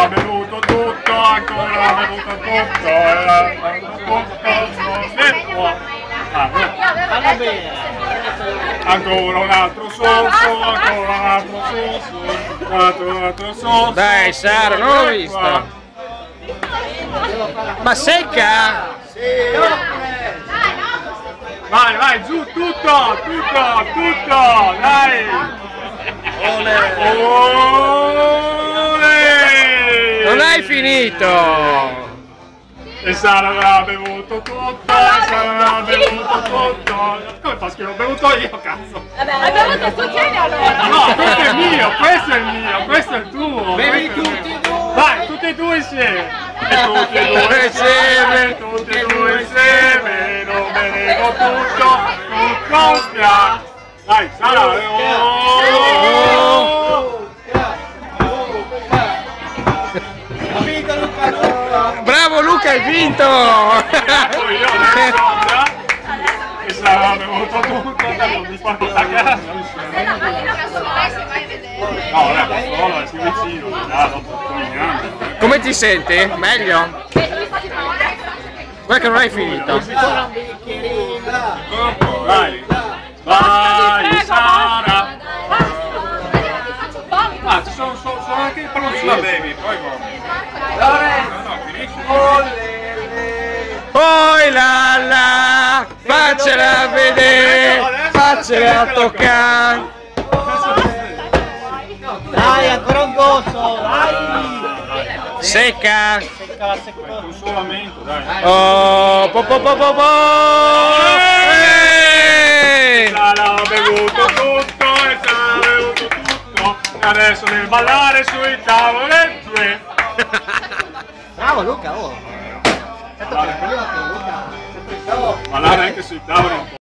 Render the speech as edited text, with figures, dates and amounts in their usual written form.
ha bevuto tutto, ancora ha bevuto tutto, ancora un altro sorso, ancora un altro sorso, un altro sorso. Dai Sara, non l'ho vista. Ma secca? Sì. Vai, vai, giù, tutto, dai! Ole! Non hai finito! E Sara aveva bevuto tutto, Sara aveva bevuto tutto! Come fa schifo? Ho bevuto io, cazzo! Vabbè, hai bevuto il tuo tieni allora! No, questo è mio, questo è il mio, questo è il tuo! Bevi tutti e due! Vai, tutti e due insieme! E tutti e due insieme, tutti e due insieme! Non bevo tutto, coppia! Dai, Sara! Bravo Luca, hai vinto! E Sara bevuto tutto, non mi porto a casa! No, vabbè, solo si vicino, Come ti senti? Meglio? Guarda che non hai finito! Vai! Vai, Sara! Ah, ci sono anche i palloncini da bevi, poi Poi la, faccela vedere, faccela toccare. Dai, ancora un goccio, dai! Secca. Secca la seconda. consolamento, dai. Oh, Sara ha bevuto tutto e Sara ha bevuto tutto. E adesso deve ballare sui tavoletti. Bravo Luca, oh! Ballare anche sui tavoli un po'.